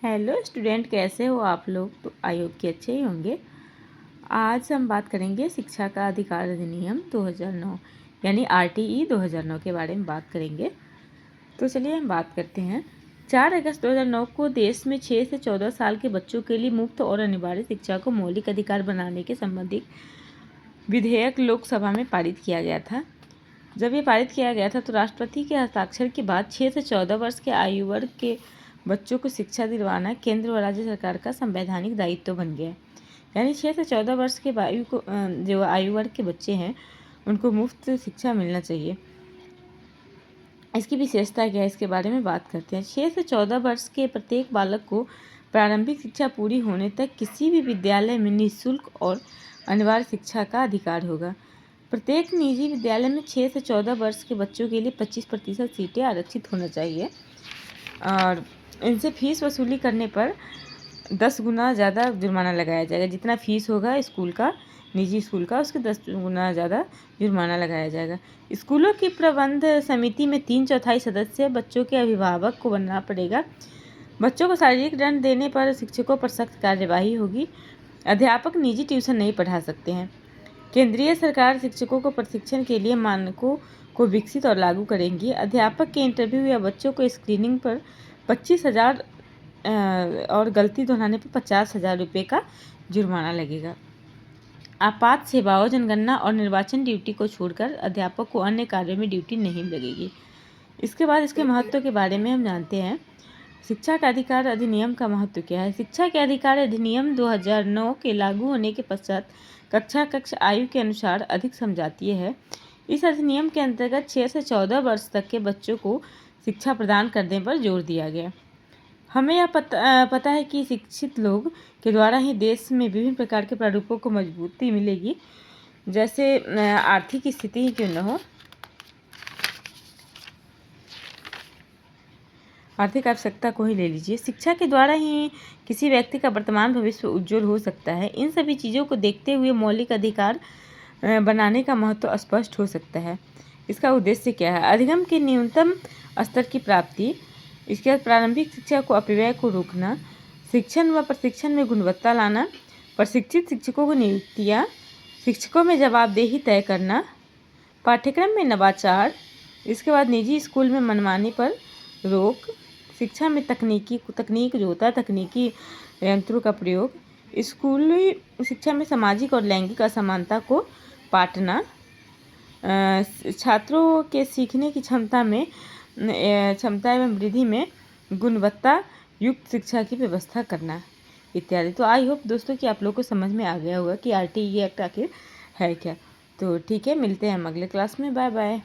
Hello student, कैसे हो आप लोग? तो आई होप कि अच्छे ही होंगे। आज हम बात करेंगे शिक्षा का अधिकार अधिनियम 2009 यानी RTE 2009 के बारे में बात करेंगे। तो चलिए हम बात करते हैं। 4 अगस्त 2009 को देश में 6 से 14 साल के बच्चों के लिए मुफ्त और अनिवार्य शिक्षा को मौलिक अधिकार बनाने के संबंधित विधेयक लोकसभा में पारित किया गया था। जब ये पारित किया गया था तो राष्ट्रपति के हस्ताक्षर के बाद 6 से 14 वर्ष के आयु वर्ग के बच्चों को शिक्षा दिलवाना केंद्र व राज्य सरकार का संवैधानिक दायित्व बन गया। यानी 6 से 14 वर्ष के जो आयु वर्ग के बच्चे हैं उनको मुफ्त शिक्षा मिलना चाहिए। इसकी विशेषता क्या है, इसके बारे में बात करते हैं। 6 से 14 वर्ष के प्रत्येक बालक को प्रारंभिक शिक्षा पूरी होने तक किसी भी विद्यालय में निःशुल्क और अनिवार्य शिक्षा का अधिकार होगा। प्रत्येक निजी विद्यालय में 6 से 14 वर्ष के बच्चों के लिए 25% सीटें आरक्षित होना चाहिए और इनसे फीस वसूली करने पर 10 गुना ज़्यादा जुर्माना लगाया जाएगा। जितना फीस होगा स्कूल का, निजी स्कूल का, उसके 10 गुना ज़्यादा जुर्माना लगाया जाएगा। स्कूलों की प्रबंध समिति में 3/4 सदस्य बच्चों के अभिभावक को बनना पड़ेगा। बच्चों को शारीरिक दंड देने पर शिक्षकों पर सख्त कार्यवाही होगी। अध्यापक निजी ट्यूशन नहीं पढ़ा सकते हैं। केंद्रीय सरकार शिक्षकों को प्रशिक्षण के लिए मानकों को विकसित और लागू करेंगी। अध्यापक के इंटरव्यू या बच्चों को स्क्रीनिंग पर 25,000 और गलती दोहराने पर 50,000 रुपये का जुर्माना लगेगा। आपात सेवाओं, जनगणना और निर्वाचन ड्यूटी को छोड़कर अध्यापक को अन्य कार्यों में ड्यूटी नहीं लगेगी। इसके बाद इसके महत्व के बारे में हम जानते हैं। शिक्षा का अधिकार अधिनियम का महत्व क्या है? शिक्षा के अधिकार अधिनियम 2009 के लागू होने के पश्चात कक्षा आयु के अनुसार अधिक समझातीय है। इस अधिनियम के अंतर्गत 6 से 14 वर्ष तक के बच्चों को शिक्षा प्रदान करने पर जोर दिया गया। हमें यह पता है कि शिक्षित लोग के द्वारा ही देश में विभिन्न प्रकार के प्रारूपों को मजबूती मिलेगी, जैसे आर्थिक स्थिति ही क्यों न हो। आर्थिक आवश्यकता को ही ले लीजिए। शिक्षा के द्वारा ही किसी व्यक्ति का वर्तमान भविष्य उज्जवल हो सकता है। इन सभी चीज़ों को देखते हुए मौलिक अधिकार बनाने का महत्व स्पष्ट हो सकता है। इसका उद्देश्य क्या है? अधिगम के न्यूनतम स्तर की प्राप्ति, इसके बाद प्रारंभिक शिक्षा को अपव्यय को रोकना, शिक्षण व प्रशिक्षण में गुणवत्ता लाना, प्रशिक्षित शिक्षकों को नियुक्तियाँ, शिक्षकों में जवाबदेही तय करना, पाठ्यक्रम में नवाचार, इसके बाद निजी स्कूल में मनमानी पर रोक, शिक्षा में तकनीक जो होता है तकनीकी यंत्रों का प्रयोग, स्कूली शिक्षा में सामाजिक और लैंगिक असमानता को पाटना, छात्रों के सीखने की क्षमता एवं वृद्धि में गुणवत्ता युक्त शिक्षा की व्यवस्था करना इत्यादि। तो आई होप दोस्तों कि आप लोग को समझ में आ गया होगा कि RTE एक्ट आखिर है क्या। तो ठीक है, मिलते हैं हम अगले क्लास में। Bye bye.